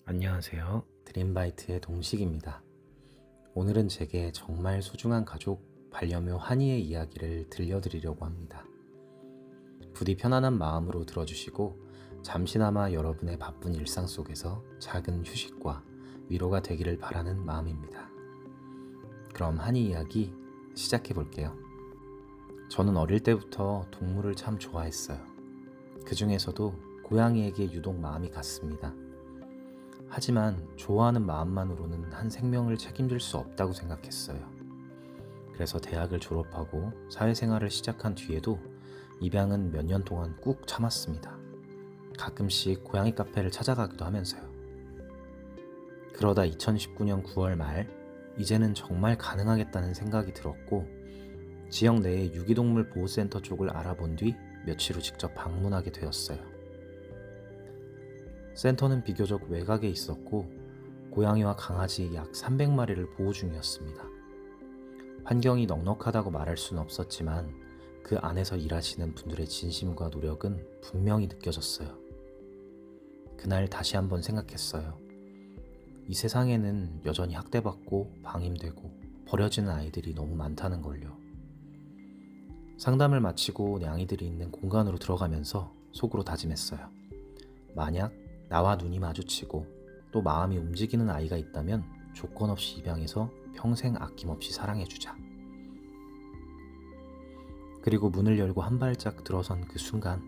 안녕하세요. 드림바이트의 동식입니다. 오늘은 제게 정말 소중한 가족 반려묘 한이의 이야기를 들려드리려고 합니다. 부디 편안한 마음으로 들어주시고 잠시나마 여러분의 바쁜 일상 속에서 작은 휴식과 위로가 되기를 바라는 마음입니다. 그럼 한이 이야기 시작해 볼게요. 저는 어릴 때부터 동물을 참 좋아했어요. 그 중에서도 고양이에게 유독 마음이 갔습니다. 하지만 좋아하는 마음만으로는 한 생명을 책임질 수 없다고 생각했어요. 그래서 대학을 졸업하고 사회생활을 시작한 뒤에도 입양은 몇 년 동안 꾹 참았습니다. 가끔씩 고양이 카페를 찾아가기도 하면서요. 그러다 2019년 9월 말, 이제는 정말 가능하겠다는 생각이 들었고 지역 내의 유기동물 보호센터 쪽을 알아본 뒤 며칠 후 직접 방문하게 되었어요. 센터는 비교적 외곽에 있었고 고양이와 강아지 약 300마리를 보호 중이었습니다. 환경이 넉넉하다고 말할 수는 없었지만 그 안에서 일하시는 분들의 진심과 노력은 분명히 느껴졌어요. 그날 다시 한번 생각했어요. 이 세상에는 여전히 학대받고 방임되고 버려지는 아이들이 너무 많다는 걸요. 상담을 마치고 냥이들이 있는 공간으로 들어가면서 속으로 다짐했어요. 만약 나와 눈이 마주치고 또 마음이 움직이는 아이가 있다면 조건 없이 입양해서 평생 아낌없이 사랑해주자. 그리고 문을 열고 한 발짝 들어선 그 순간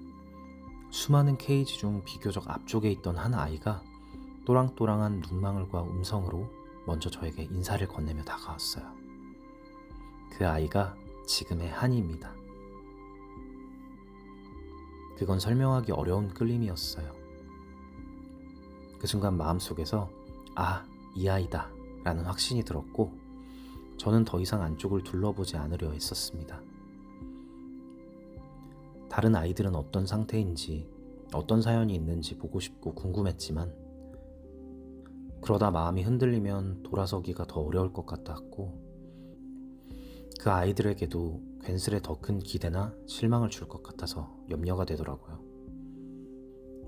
수많은 케이지 중 비교적 앞쪽에 있던 한 아이가 또랑또랑한 눈망울과 음성으로 먼저 저에게 인사를 건네며 다가왔어요. 그 아이가 지금의 한이입니다. 그건 설명하기 어려운 끌림이었어요. 그 순간 마음속에서 이 아이다 라는 확신이 들었고 저는 더 이상 안쪽을 둘러보지 않으려 했었습니다. 다른 아이들은 어떤 상태인지 어떤 사연이 있는지 보고 싶고 궁금했지만 그러다 마음이 흔들리면 돌아서기가 더 어려울 것 같았고 그 아이들에게도 괜스레 더 큰 기대나 실망을 줄 것 같아서 염려가 되더라고요.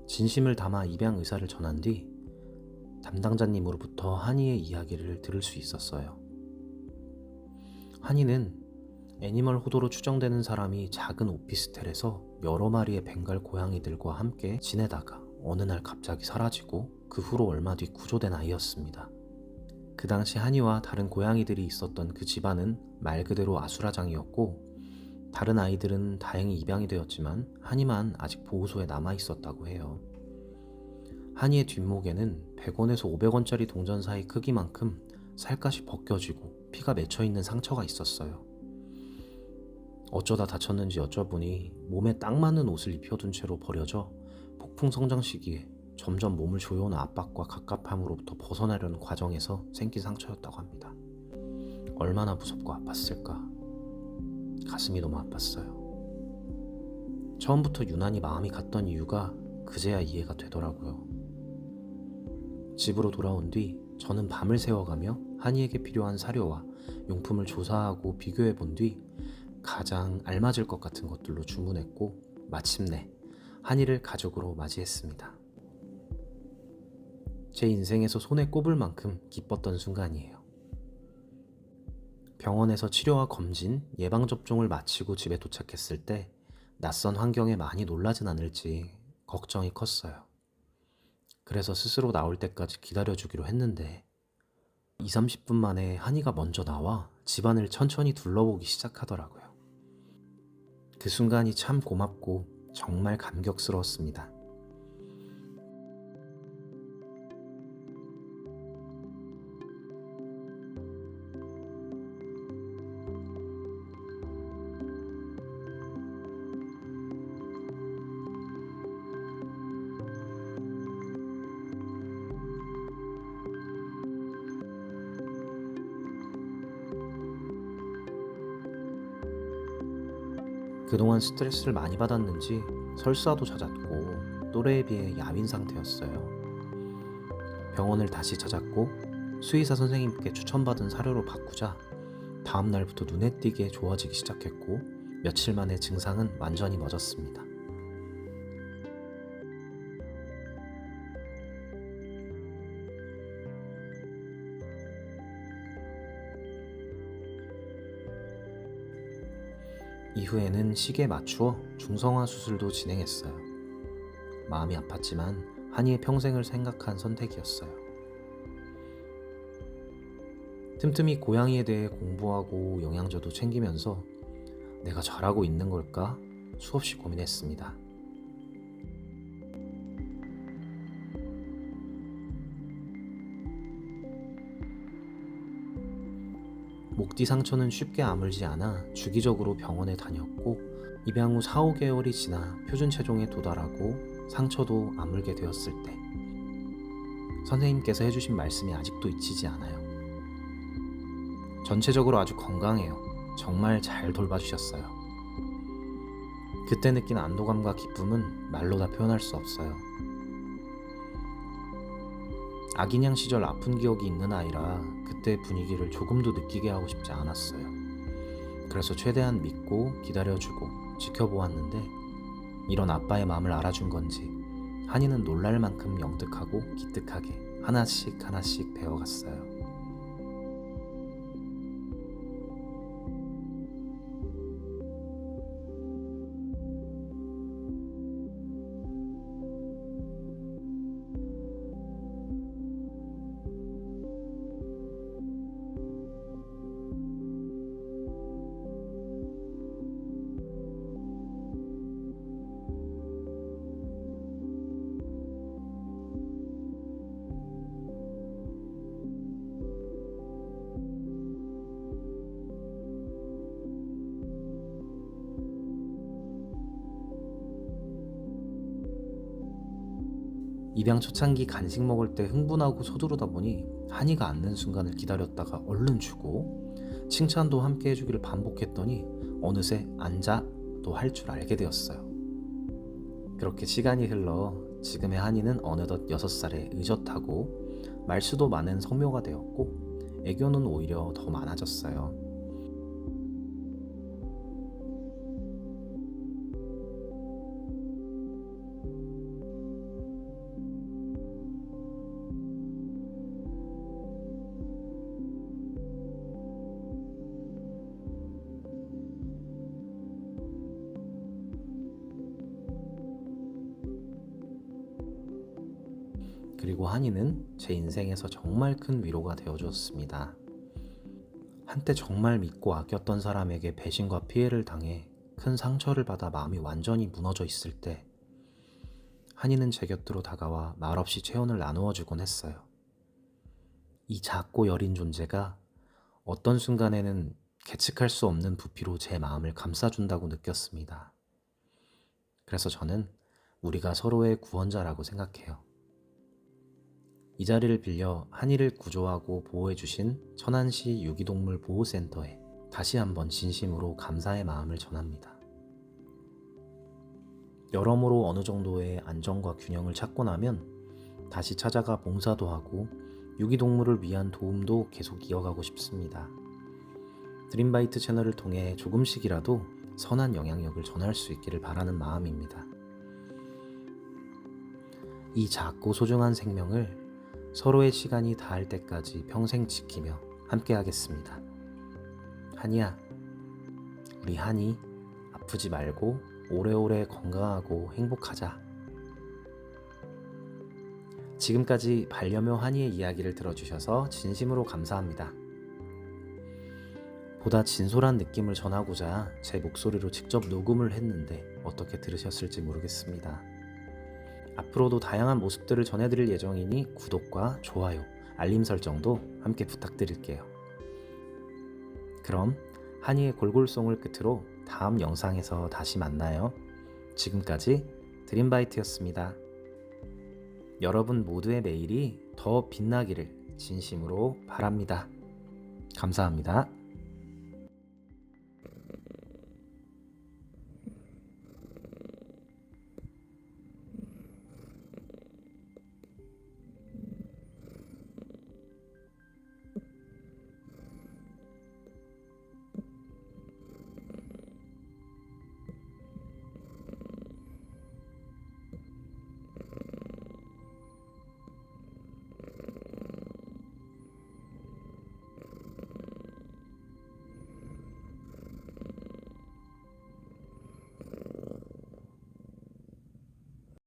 진심을 담아 입양 의사를 전한 뒤 담당자님으로부터 한이의 이야기를 들을 수 있었어요. 한이는 애니멀 호도로 추정되는 사람이 작은 오피스텔에서 여러 마리의 벵갈 고양이들과 함께 지내다가 어느 날 갑자기 사라지고 그 후로 얼마 뒤 구조된 아이였습니다. 그 당시 한이와 다른 고양이들이 있었던 그 집안은 말 그대로 아수라장이었고 다른 아이들은 다행히 입양이 되었지만 한이만 아직 보호소에 남아 있었다고 해요. 한이의 뒷목에는 100원에서 500원짜리 동전 사이 크기만큼 살갗이 벗겨지고 피가 맺혀있는 상처가 있었어요. 어쩌다 다쳤는지 여쭤보니 몸에 딱 맞는 옷을 입혀둔 채로 버려져 폭풍 성장 시기에 점점 몸을 조여오는 압박과 갑갑함으로부터 벗어나려는 과정에서 생긴 상처였다고 합니다. 얼마나 무섭고 아팠을까. 가슴이 너무 아팠어요. 처음부터 유난히 마음이 갔던 이유가 그제야 이해가 되더라고요. 집으로 돌아온 뒤 저는 밤을 새워가며 한이에게 필요한 사료와 용품을 조사하고 비교해 본 뒤 가장 알맞을 것 같은 것들로 주문했고 마침내 한이를 가족으로 맞이했습니다. 제 인생에서 손에 꼽을 만큼 기뻤던 순간이에요. 병원에서 치료와 검진, 예방접종을 마치고 집에 도착했을 때 낯선 환경에 많이 놀라진 않을지 걱정이 컸어요. 그래서 스스로 나올 때까지 기다려주기로 했는데 20-30분 만에 한이가 먼저 나와 집안을 천천히 둘러보기 시작하더라고요. 그 순간이 참 고맙고 정말 감격스러웠습니다. 그동안 스트레스를 많이 받았는지 설사도 잦았고 또래에 비해 야윈 상태였어요. 병원을 다시 찾았고 수의사 선생님께 추천받은 사료로 바꾸자 다음 날부터 눈에 띄게 좋아지기 시작했고 며칠 만에 증상은 완전히 멎었습니다. 이후에는 시기에 맞추어 중성화 수술도 진행했어요. 마음이 아팠지만 한이의 평생을 생각한 선택이었어요. 틈틈이 고양이에 대해 공부하고 영양제도 챙기면서 내가 잘하고 있는 걸까 수없이 고민했습니다. 목뒤 상처는 쉽게 아물지 않아 주기적으로 병원에 다녔고, 입양 후 4, 5개월이 지나 표준 체중에 도달하고 상처도 아물게 되었을 때 선생님께서 해주신 말씀이 아직도 잊히지 않아요. 전체적으로 아주 건강해요. 정말 잘 돌봐주셨어요. 그때 느낀 안도감과 기쁨은 말로 다 표현할 수 없어요. 아기냥 시절 아픈 기억이 있는 아이라 그때 분위기를 조금도 느끼게 하고 싶지 않았어요. 그래서 최대한 믿고 기다려주고 지켜보았는데, 이런 아빠의 마음을 알아준 건지 한이는 놀랄 만큼 영특하고 기특하게 하나씩 하나씩 배워갔어요. 입양 초창기 간식 먹을 때 흥분하고 서두르다 보니 한이가 앉는 순간을 기다렸다가 얼른 주고, 칭찬도 함께 해주기를 반복했더니 어느새 앉아도 할 줄 알게 되었어요. 그렇게 시간이 흘러 지금의 한이는 어느덧 6살에 의젓하고 말수도 많은 성묘가 되었고, 애교는 오히려 더 많아졌어요. 그리고 한이는 제 인생에서 정말 큰 위로가 되어주었습니다. 한때 정말 믿고 아꼈던 사람에게 배신과 피해를 당해 큰 상처를 받아 마음이 완전히 무너져 있을 때, 한이는 제 곁으로 다가와 말없이 체온을 나누어 주곤 했어요. 이 작고 여린 존재가 어떤 순간에는 계측할 수 없는 부피로 제 마음을 감싸준다고 느꼈습니다. 그래서 저는 우리가 서로의 구원자라고 생각해요. 이 자리를 빌려 한이를 구조하고 보호해주신 천안시 유기동물 보호센터에 다시 한번 진심으로 감사의 마음을 전합니다. 여러모로 어느 정도의 안정과 균형을 찾고 나면 다시 찾아가 봉사도 하고 유기동물을 위한 도움도 계속 이어가고 싶습니다. 드림바이트 채널을 통해 조금씩이라도 선한 영향력을 전할 수 있기를 바라는 마음입니다. 이 작고 소중한 생명을 서로의 시간이 닿을 때까지 평생 지키며 함께 하겠습니다. 한이야, 우리 한이 아프지 말고 오래오래 건강하고 행복하자. 지금까지 반려묘 한이의 이야기를 들어주셔서 진심으로 감사합니다. 보다 진솔한 느낌을 전하고자 제 목소리로 직접 녹음을 했는데 어떻게 들으셨을지 모르겠습니다. 앞으로도 다양한 모습들을 전해드릴 예정이니 구독과 좋아요, 알림 설정도 함께 부탁드릴게요. 그럼 한이의 골골송을 끝으로 다음 영상에서 다시 만나요. 지금까지 드림바이트였습니다. 여러분 모두의 매일이 더 빛나기를 진심으로 바랍니다. 감사합니다.